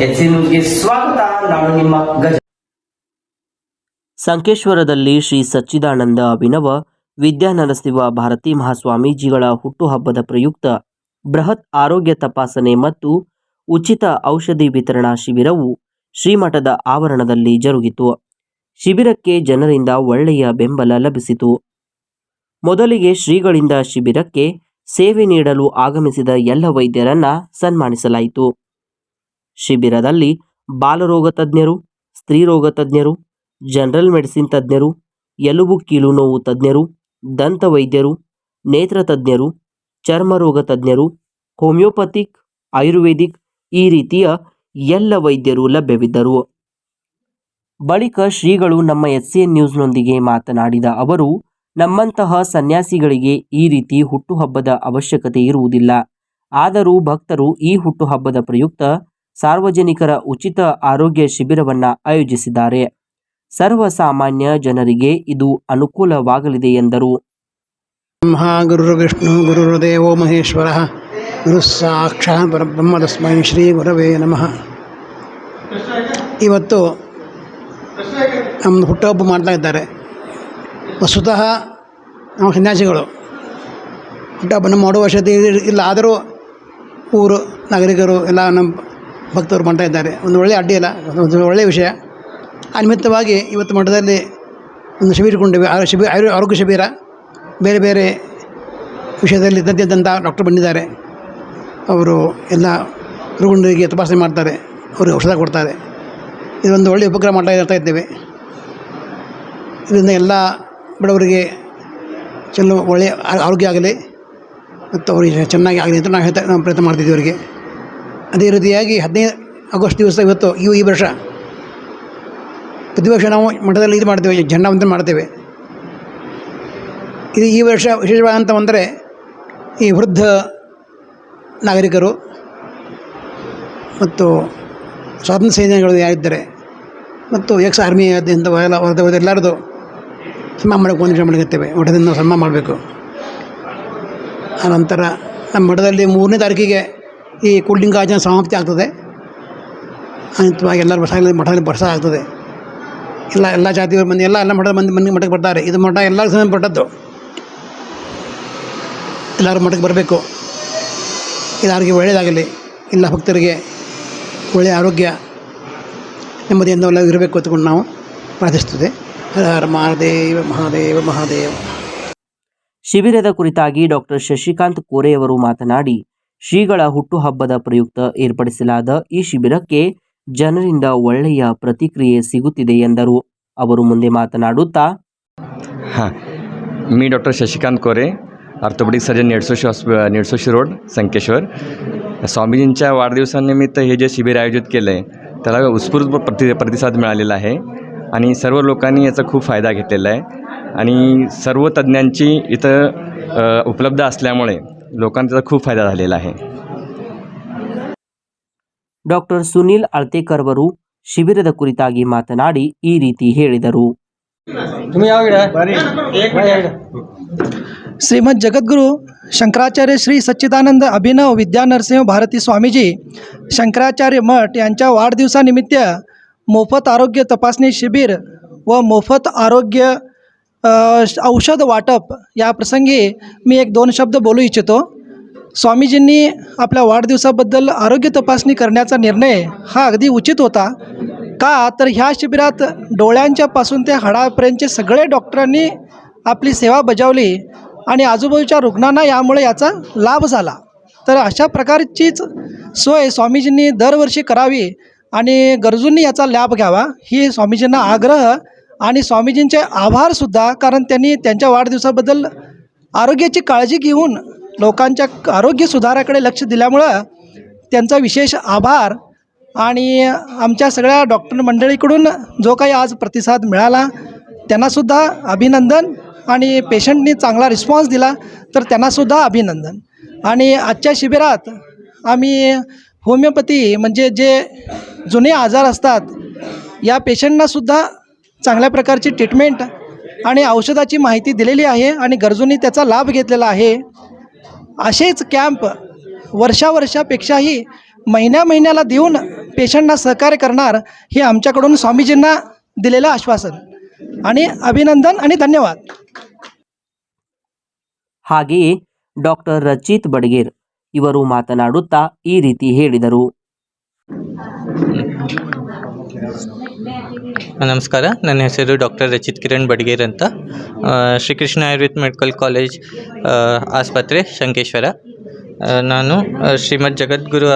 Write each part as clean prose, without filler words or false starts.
H C ನ್ಯೂಸ್ಗೆ ಸ್ವಾಗತ. ನಾನು ನಿಮ್ಮ ಗಜ. ಸಂಕೇಶ್ವರದಲ್ಲಿ ಶ್ರೀ ಸಚ್ಚಿದಾನಂದ ಅಭಿನವ ವಿದ್ಯಾನರಸಿಂಹ ಭಾರತಿ ಮಹಾಸ್ವಾಮೀಜಿಗಳ ಹುಟ್ಟುಹಬ್ಬದ ಪ್ರಯುಕ್ತ ಬೃಹತ್ ಆರೋಗ್ಯ ತಪಾಸಣೆ ಮತ್ತು ಉಚಿತ ಔಷಧಿ ವಿತರಣಾ ಶಿಬಿರವು ಶ್ರೀಮಠದ ಆವರಣದಲ್ಲಿ ಜರುಗಿತು. ಶಿಬಿರಕ್ಕೆ ಜನರಿಂದ ಒಳ್ಳೆಯ ಬೆಂಬಲ ಲಭಿಸಿತು. ಮೊದಲಿಗೆ ಶ್ರೀಗಳಿಂದ ಶಿಬಿರಕ್ಕೆ ಸೇವೆ ನೀಡಲು ಆಗಮಿಸಿದ ಎಲ್ಲ ವೈದ್ಯರನ್ನ ಸನ್ಮಾನಿಸಲಾಯಿತು. ಶಿಬಿರದಲ್ಲಿ ಬಾಲರೋಗ ತಜ್ಞರು, ಸ್ತ್ರೀರೋಗ ತಜ್ಞರು, ಜನರಲ್ ಮೆಡಿಸಿನ್ ತಜ್ಞರು, ಎಲುಬು ಕೀಲು ನೋವು ತಜ್ಞರು, ದಂತ ವೈದ್ಯರು, ನೇತ್ರ ತಜ್ಞರು, ಚರ್ಮರೋಗ ತಜ್ಞರು, ಹೋಮಿಯೋಪತಿಕ್, ಆಯುರ್ವೇದಿಕ್ ಈ ರೀತಿಯ ಎಲ್ಲ ವೈದ್ಯರು ಲಭ್ಯವಿದ್ದರು. ಬಳಿಕ ಶ್ರೀಗಳು ನಮ್ಮ ಎಚ್ಸಿಎನ್ ನ್ಯೂಸ್ನೊಂದಿಗೆ ಮಾತನಾಡಿದ ಅವರು, ನಮ್ಮಂತಹ ಸನ್ಯಾಸಿಗಳಿಗೆ ಈ ರೀತಿ ಹುಟ್ಟುಹಬ್ಬದ ಅವಶ್ಯಕತೆ ಇರುವುದಿಲ್ಲ. ಆದರೂ ಭಕ್ತರು ಈ ಹುಟ್ಟುಹಬ್ಬದ ಪ್ರಯುಕ್ತ ಸಾರ್ವಜನಿಕರ ಉಚಿತ ಆರೋಗ್ಯ ಶಿಬಿರವನ್ನು ಆಯೋಜಿಸಿದ್ದಾರೆ. ಸರ್ವಸಾಮಾನ್ಯ ಜನರಿಗೆ ಇದು ಅನುಕೂಲವಾಗಲಿದೆ ಎಂದರು. ಗುರುರ್ವಿಷ್ಣು ಗುರುರ್ದೇವೋ ಮಹೇಶ್ವರ ಗುರು ಸಾಕ್ಷಾತ್ ಪರಬ್ರಹ್ಮ ತಸ್ಮೈ ಶ್ರೀ ಗುರವೇ ನಮಃ. ಇವತ್ತು ನಮ್ಮದು ಹುಟ್ಟುಹಬ್ಬ ಮಾಡ್ತಾ ಇದ್ದಾರೆ. ವಸ್ತುತಃ ನಾವು ಸನ್ಯಾಸಿಗಳು ಹುಟ್ಟುಹಬ್ಬನ ಮಾಡುವ ವಶತೆ ಇಲ್ಲ, ಆದರೂ ಊರು ನಾಗರಿಕರು ಎಲ್ಲ ನಮ್ಮ ಭಕ್ತರು ಮಾಡ್ತಾ ಇದ್ದಾರೆ. ಒಂದು ಒಳ್ಳೆಯ ಅಡ್ಡಿ ಇಲ್ಲ, ಒಂದು ಒಳ್ಳೆಯ ವಿಷಯ. ಆ ನಿಮಿತ್ತವಾಗಿ ಇವತ್ತು ಮಠದಲ್ಲಿ ಒಂದು ಶಿಬಿರ ಕೊಂಡಿವೆ. ಆರೋಗ್ಯ ಶಿಬಿರ. ಬೇರೆ ಬೇರೆ ವಿಷಯದಲ್ಲಿ ಇದ್ದಂಥ ಡಾಕ್ಟರ್ ಬಂದಿದ್ದಾರೆ. ಅವರು ಎಲ್ಲ ರೋಗಿಗಳಿಗೆ ತಪಾಸಣೆ ಮಾಡ್ತಾರೆ, ಅವರಿಗೆ ಔಷಧ ಕೊಡ್ತಾರೆ. ಇದೊಂದು ಒಳ್ಳೆಯ ಉಪಕ್ರಮ ಮಾಡ್ತಾ ಇದ್ದೇವೆ. ಇದರಿಂದ ಎಲ್ಲ ಬಡವರಿಗೆ ಒಳ್ಳೆಯ ಆರೋಗ್ಯ ಆಗಲಿ ಮತ್ತು ಅವರಿಗೆ ಚೆನ್ನಾಗಿ ಆಗಲಿ ಅಂತ ನಾವು ಪ್ರಯತ್ನ ಮಾಡ್ತಿದ್ದೀವಿ ಅವರಿಗೆ. ಅದೇ ರೀತಿಯಾಗಿ 15 ಆಗಸ್ಟ್ ದಿವಸ ಇವತ್ತು ಈ ವರ್ಷ ಪ್ರತಿ ವರ್ಷ ನಾವು ಮಠದಲ್ಲಿ ಇದು ಮಾಡ್ತೇವೆ, ಝಂಡಾವಂದನೆ ಮಾಡ್ತೇವೆ. ಇದು ಈ ವರ್ಷ ವಿಶೇಷವಾದಂಥ ಅಂದರೆ ಈ ವೃದ್ಧ ನಾಗರಿಕರು ಮತ್ತು ಸ್ವಾತಂತ್ರ್ಯ ಸೇನಾನಿಗಳು ಯಾರಿದ್ದಾರೆ ಮತ್ತು ಎಕ್ಸ್ ಆರ್ಮಿ ಆದಂಥ ಎಲ್ಲರದು ಸನ್ಮಾನ ಮಾಡೋಕ್ಕೆ ಒಂದು ನಿಮಿಷ ಮಾಡಕತ್ತೇವೆ. ಮಠದಿಂದ ನಾವು ಸನ್ಮಾನ ಮಾಡಬೇಕು. ಆನಂತರ ನಮ್ಮ ಮಠದಲ್ಲಿ 3ನೇ ತಾರೀಕಿಗೆ ಈ ಕೂಲ್ಡ್ರಿಂಕ್ ಆಚರಣೆ ಸಮಾಪ್ತಿ ಆಗ್ತದೆ. ಅಂತಿಮವಾಗಿ ಎಲ್ಲರೂ ಮಠದಲ್ಲಿ ಪ್ರಸಾದ ಆಗ್ತದೆ. ಎಲ್ಲ ಜಾತಿಯವರು ಮಂದಿ ಎಲ್ಲ ಮಠದ ಮಂದಿ ಮಠಕ್ಕೆ ಬರ್ತಾರೆ. ಇದು ಮಠ ಎಲ್ಲರಿಗೂ ಸಂಬಂಧಪಟ್ಟದ್ದು. ಎಲ್ಲರೂ ಮಠಕ್ಕೆ ಬರಬೇಕು. ಎಲ್ಲರಿಗೆ ಒಳ್ಳೆಯದಾಗಲಿ, ಎಲ್ಲ ಭಕ್ತರಿಗೆ ಒಳ್ಳೆಯ ಆರೋಗ್ಯ ನೆಮ್ಮದಿಯಿಂದ ಎಲ್ಲ ಇರಬೇಕು ಅಂತಕೊಂಡು ನಾವು ಪ್ರಾರ್ಥಿಸ್ತದೆ. ಹರ ಹರ ಮಹಾದೇವ ಮಹಾದೇವ ಮಹಾದೇವ. ಶಿಬಿರದ ಕುರಿತಾಗಿ ಡಾಕ್ಟರ್ ಶಶಿಕಾಂತ್ ಕೋರೆಯವರು ಮಾತನಾಡಿ, ಶ್ರೀಗಳ ಹುಟ್ಟುಹಬ್ಬದ ಪ್ರಯುಕ್ತ ಏರ್ಪಡಿಸಲಾದ ಈ ಶಿಬಿರಕ್ಕೆ ಜನರಿಂದ ಒಳ್ಳೆಯ ಪ್ರತಿಕ್ರಿಯೆ ಸಿಗುತ್ತಿದೆ ಎಂದರು. ಅವರು ಮುಂದೆ मातनाडुत्ता, मी डॉक्टर शशिकांत कोरे, ऑर्थोपेडिक सर्जन निडसोशी रोड संकेश्वर. स्वामीजींच्या वाढदिवसानिमित्त हे जे शिबिर आयोजित केलं आहे त्याला उत्स्फूर्त प्रतिसाद मिळालेला आहे आणि सर्व लोकांनी याचा खूप फायदा घेतलेला आहे आणि सर्व तज्ज्ञांची इथं उपलब्ध असल्यामुळे लोकांचा खूप फायदा झालेला आहे. ಡಾಕ್ಟರ್ ಸುನಿಲ್ ಅಳ್ತೇಕರ್ ಅವರು ಶಿಬಿರದ ಕುರಿತಾಗಿ ಮಾತನಾಡಿ ಈ ರೀತಿ ಹೇಳಿದರು. श्रीमद जगद्गुरु शंकराचार्य श्री सच्चिदानंद अभिनव विद्यानरसिंह भारती स्वामीजी शंकराचार्य मठ यांच्या वाढदिवसानिमित्त मोफत आरोग्य तपासणी शिबिर व मोफत आरोग्य औषध वाटप या प्रसंगी मी 1-2 शब्द बोलू इच्छितो. स्वामीजींनी आपल्या वाढदिवसाबद्दल आरोग्य तपासणी करण्याचा निर्णय हा अगदी उचित होता. का तर ह्या शिबिरात डोळ्यांच्यापासून ते हाडापर्यंतचे सगळे डॉक्टरांनी आपली सेवा बजावली आणि आजूबाजूच्या रुग्णांना यामुळे याचा लाभ झाला. तर अशा प्रकारचीच सोय स्वामीजींनी दरवर्षी करावी आणि गरजूंनी याचा लाभ घ्यावा ही स्वामीजींना आग्रह आणि स्वामीजींचे आभारसुद्धा. कारण त्यांनी त्यांच्या वाढदिवसाबद्दल आरोग्याची काळजी घेऊन लोकांच्या आरोग्य सुधाराकडे लक्ष दिल्यामुळं त्यांचा विशेष आभार. आणि आमच्या सगळ्या डॉक्टर मंडळीकडून जो काही आज प्रतिसाद मिळाला त्यांनासुद्धा अभिनंदन आणि पेशंटनी चांगला रिस्पॉन्स दिला तर त्यांनासुद्धा अभिनंदन. आणि आजच्या शिबिरात आम्ही होमिओपॅथी म्हणजे जे जुने आजार असतात या पेशंटनासुद्धा चांगल्या प्रकारची ट्रीटमेंट आणि औषधाची माहिती दिलेली आहे आणि गरजूंनी त्याचा लाभ घेतलेला आहे. असेच कॅम्प वर्षावर्षापेक्षाही महिन्याला देऊन पेशंटना सहकार्य करणार हे आमच्याकडून स्वामीजींना दिलेलं आश्वासन आणि अभिनंदन आणि धन्यवाद. ಹಾಗೆಯೇ ಡಾಕ್ಟರ್ ರಚಿತ್ ಬಡ್ಗೇರ್ ಇವರು ಮಾತನಾಡುತ್ತಾ ಈ ರೀತಿ ಹೇಳಿದರು. ನಮಸ್ಕಾರ, ನನ್ನ ಹೆಸರು ಡಾಕ್ಟರ್ ರಚಿತ್ ಕಿರಣ್ ಬಡ್ಗೇರ್ ಅಂತ. ಶ್ರೀಕೃಷ್ಣ ಆಯುರ್ವೇದ ಮೆಡಿಕಲ್ ಕಾಲೇಜ್ ಆಸ್ಪತ್ರೆ ಶಂಕೇಶ್ವರ. ನಾನು ಶ್ರೀಮದ್ ಜಗದ್ಗುರು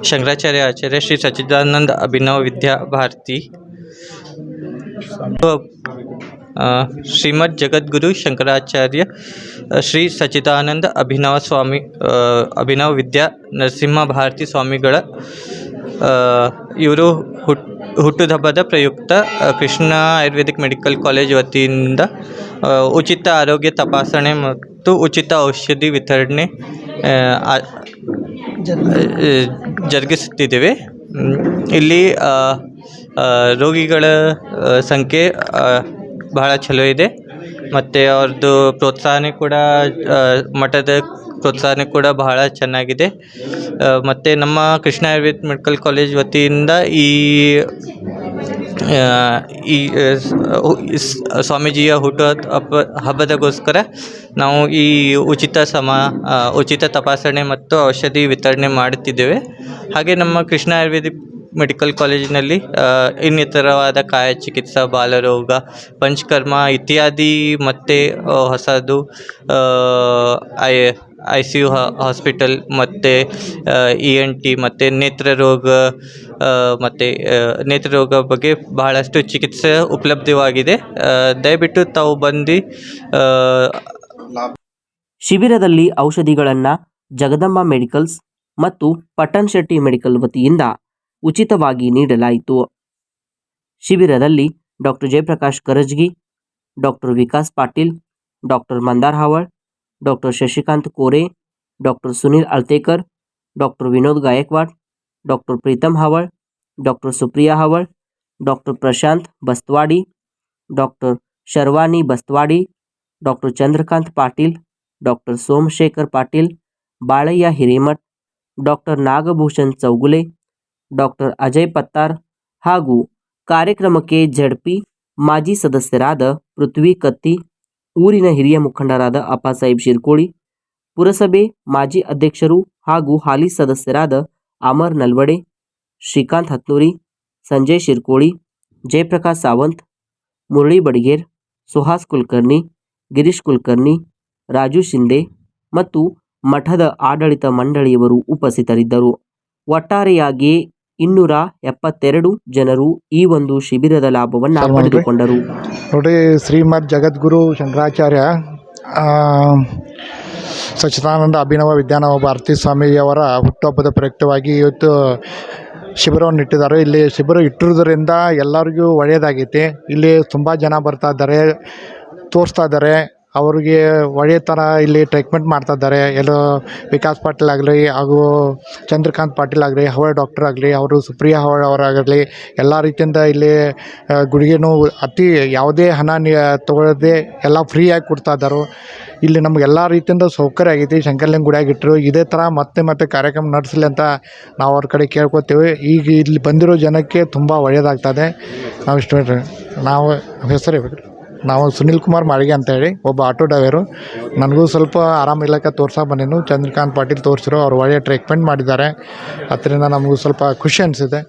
ಶಂಕರಾಚಾರ್ಯ ಶ್ರೀ ಸಚ್ಚಿದಾನಂದ ಅಭಿನವ ವಿದ್ಯಾ ಭಾರತಿ ಶ್ರೀಮದ್ ಜಗದ್ಗುರು ಶಂಕರಾಚಾರ್ಯ ಶ್ರೀ ಸಚ್ಚಿದಾನಂದ ಅಭಿನವ ವಿದ್ಯಾ ನರಸಿಂಹ ಭಾರತಿ ಸ್ವಾಮಿಗಳ ಇವರು ಹುಟ್ಟುಹಬ್ಬದ ಪ್ರಯುಕ್ತ ಕೃಷ್ಣ ಆಯುರ್ವೇದಿಕ್ ಮೆಡಿಕಲ್ ಕಾಲೇಜ್ ವತಿಯಿಂದ ಉಚಿತ ಆರೋಗ್ಯ ತಪಾಸಣೆ ಮತ್ತು ಉಚಿತ ಔಷಧಿ ವಿತರಣೆ ಜರುಗಿಸುತ್ತಿದ್ದೇವೆ. ಇಲ್ಲಿ ರೋಗಿಗಳ ಸಂಖ್ಯೆ ಬಹಳ ಚಲೋ ಇದೆ ಮತ್ತು ಅವ್ರದ್ದು ಪ್ರೋತ್ಸಾಹನೆ ಕೂಡ ಮಠದ ಪ್ರೋತ್ಸಾಹನೆ ಕೂಡ ಬಹಳ ಚೆನ್ನಾಗಿದೆ. ಮತ್ತು ನಮ್ಮ ಕೃಷ್ಣ ಆಯುರ್ವೇದ ಮೆಡಿಕಲ್ ಕಾಲೇಜ್ ವತಿಯಿಂದ ಈ ಸ್ವಾಮೀಜಿಯ ಹಬ್ಬದಗೋಸ್ಕರ ನಾವು ಈ ಉಚಿತ ತಪಾಸಣೆ ಮತ್ತು ಔಷಧಿ ವಿತರಣೆ ಮಾಡುತ್ತಿದ್ದೇವೆ. ಹಾಗೆ ನಮ್ಮ ಕೃಷ್ಣ ಆಯುರ್ವೇದಿಕ್ ಮೆಡಿಕಲ್ ಕಾಲೇಜಿನಲ್ಲಿ ಇನ್ನಿತರವಾದ ಕಾಯ ಚಿಕಿತ್ಸಾ, ಬಾಲರೋಗ, ಪಂಚಕರ್ಮ ಇತ್ಯಾದಿ ಮತ್ತು ಹೊಸದು ICU ಹಾಸ್ಪಿಟಲ್ ಮತ್ತು ENT ಮತ್ತು ನೇತ್ರರೋಗ ಬಗ್ಗೆ ಬಹಳಷ್ಟು ಚಿಕಿತ್ಸೆ ಉಪಲಬ್ಧವಾಗಿದೆ. ದಯವಿಟ್ಟು ತಾವು ಬಂದು ಶಿಬಿರದಲ್ಲಿ ಔಷಧಿಗಳನ್ನು ಜಗದಂಬ ಮೆಡಿಕಲ್ಸ್ ಮತ್ತು ಪಟ್ಟಣ್ ಶೆಟ್ಟಿ ಮೆಡಿಕಲ್ ವತಿಯಿಂದ ಉಚಿತವಾಗಿ ನೀಡಲಾಯಿತು. ಶಿಬಿರದಲ್ಲಿ doctor Jayaprakash Karajgi, doctor Vikas Patil, doctor Mandar Haval, doctor Shashikant Kore, doctor Sunil Altekar, doctor Vinod Gaikwad, doctor Pritam Haval, doctor Supriya Haval, doctor Prashant Bastawadi, doctor Sharvani Bastawadi, doctor Chandrakant Patil, doctor Somashekhar Patil, Balayya Hiremath, doctor Nagabhushan Chougule, doctor Ajay Pattar ಹಾಗೂ ಕಾರ್ಯಕ್ರಮಕ್ಕೆ ಜಡ್ಪಿ ಮಾಜಿ ಸದಸ್ಯರಾದ ಪೃಥ್ವಿ ಕತ್ತಿ, ಊರಿನ ಹಿರಿಯ ಮುಖಂಡರಾದ ಅಪ್ಪಾಸಾಹೇಬ್ ಶಿರ್ಕೋಳಿ, ಪುರಸಭೆ ಮಾಜಿ ಅಧ್ಯಕ್ಷರು ಹಾಗೂ ಹಾಲಿ ಸದಸ್ಯರಾದ ಅಮರ್ ನಲ್ವಡೆ, ಶ್ರೀಕಾಂತ್ ಹತ್ನೂರಿ, ಸಂಜಯ್ ಶಿರ್ಕೋಳಿ, ಜಯಪ್ರಕಾಶ್ ಸಾವಂತ್, ಮುರಳಿ ಬಡಿಗೇರ್, ಸುಹಾಸ್ ಕುಲಕರ್ಣಿ, ಗಿರೀಶ್ ಕುಲಕರ್ಣಿ, ರಾಜು ಶಿಂದೆ ಮತ್ತು ಮಠದ ಆಡಳಿತ ಮಂಡಳಿಯವರು ಉಪಸ್ಥಿತರಿದ್ದರು. ಒಟ್ಟಾರೆಯಾಗಿ 272 ಜನರು ಈ ಒಂದು ಶಿಬಿರದ ಲಾಭವನ್ನು ಪಡೆದುಕೊಂಡರು. ನೋಡಿ, ಶ್ರೀಮದ್ ಜಗದ್ಗುರು ಶಂಕರಾಚಾರ್ಯ ಸಚ್ಚಿದಾನಂದ ಅಭಿನವ ವಿದ್ಯಾನವ ಭಾರತಿ ಸ್ವಾಮಿಯವರ ಹುಟ್ಟುಹಬ್ಬದ ಪ್ರಯುಕ್ತವಾಗಿ ಇವತ್ತು ಶಿಬಿರವನ್ನು ಇಟ್ಟಿದ್ದಾರೆ. ಇಲ್ಲಿ ಶಿಬಿರ ಇಟ್ಟಿರೋದ್ರಿಂದ ಎಲ್ಲರಿಗೂ ಒಳ್ಳೆಯದಾಗೈತಿ. ಇಲ್ಲಿ ತುಂಬ ಜನ ಬರ್ತಾ ಇದ್ದಾರೆ, ತೋರಿಸ್ತಾ ಇದ್ದಾರೆ. ಅವ್ರಿಗೆ ಒಳ್ಳೆಯ ಥರ ಇಲ್ಲಿ ಟ್ರೀಟ್ಮೆಂಟ್ ಮಾಡ್ತಾ ಇದ್ದಾರೆ. ಎಲ್ಲೋ ವಿಕಾಸ್ ಪಾಟೀಲ್ ಆಗಲಿ ಹಾಗೂ ಚಂದ್ರಕಾಂತ್ ಪಾಟೀಲ್ ಆಗಲಿ, ಹವಳ್ ಡಾಕ್ಟರ್ ಆಗಲಿ, ಅವರು ಸುಪ್ರಿಯಾ ಹವಳ್ ಅವರಾಗಲಿ, ಎಲ್ಲ ರೀತಿಯಿಂದ ಇಲ್ಲಿ ಗುಳಿಗೆನೂ ಅತಿ ಯಾವುದೇ ಹಣ ತೊಗೊಳ್ಳದೆ ಎಲ್ಲ ಫ್ರೀಯಾಗಿ ಕೊಡ್ತಾ ಇದ್ದಾರೆ. ಇಲ್ಲಿ ನಮಗೆಲ್ಲ ರೀತಿಯಿಂದ ಸೌಕರ್ಯ ಆಗೈತಿ. ಶಂಕರಲಿಂಗ ಗುಡಿಯಾಗಿ ಇಟ್ಟರು ಇದೇ ಥರ ಮತ್ತೆ ಕಾರ್ಯಕ್ರಮ ನಡೆಸಲಿ ಅಂತ ನಾವು ಅವ್ರ ಕಡೆ ಕೇಳ್ಕೊತೀವಿ. ಈಗ ಇಲ್ಲಿ ಬಂದಿರೋ ಜನಕ್ಕೆ ತುಂಬ ಒಳ್ಳೆಯದಾಗ್ತದೆ. ನಾವು ಇಷ್ಟು ನಾವು ಹೆಸರು ನಾವು ಸುನಿಲ್ ಕುಮಾರ್ ಮಾಳಿಗೆ ಅಂತೇಳಿ ಒಬ್ಬ ಆಟೋ ಡ್ರೈವರು. ನನಗೂ ಸ್ವಲ್ಪ ಆರಾಮಿಲ್ಲಕ್ಕೆ ತೋರ್ಸಕ್ಕೆ ಬಂದೇನು. ಚಂದ್ರಕಾಂತ್ ಪಾಟೀಲ್ ತೋರಿಸಿದ್ರು, ಅವ್ರು ಒಳ್ಳೆಯ ಟ್ರೀಟ್ಮೆಂಟ್ ಮಾಡಿದ್ದಾರೆ. ಅದರಿಂದ ನಮಗೂ ಸ್ವಲ್ಪ ಖುಷಿ ಅನಿಸಿದೆ.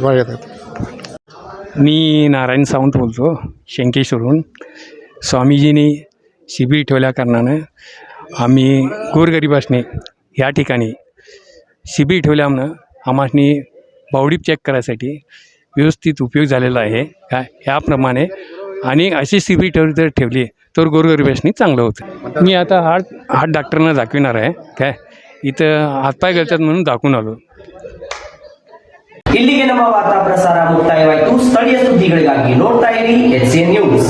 ಒಳ್ಳೆಯದಾಯ್ತು. मी नारायण सावंत बोलतो, शंकेश्वरून. स्वामीजींनी शिबिर ठेवल्या कारणानं आम्ही गोरगरिबासनी या ठिकाणी शिबिर ठेवल्यामुळं आम्हासनी बावडीप चेक करायसाठी व्यवस्थित उपयोग झालेला आहे. ह्याप्रमाणे आणि अशी शिबिर जर ठेवली तर गोरगरिबासनी चांगलं होतं. मी आता हार्ट डॉक्टरना दाखविणार आहे. काय इथं हातपाय गळतात म्हणून दाखवून आलो. ಇಲ್ಲಿಗೆ ನಮ್ಮ ವಾರ್ತಾ ಪ್ರಸಾರ ಮುಕ್ತಾಯವಾಯಿತು. ಸ್ಥಳೀಯ ಸುದ್ದಿಗಳಿಗಾಗಿ ನೋಡ್ತಾ ಇರಿ HCN ನ್ಯೂಸ್.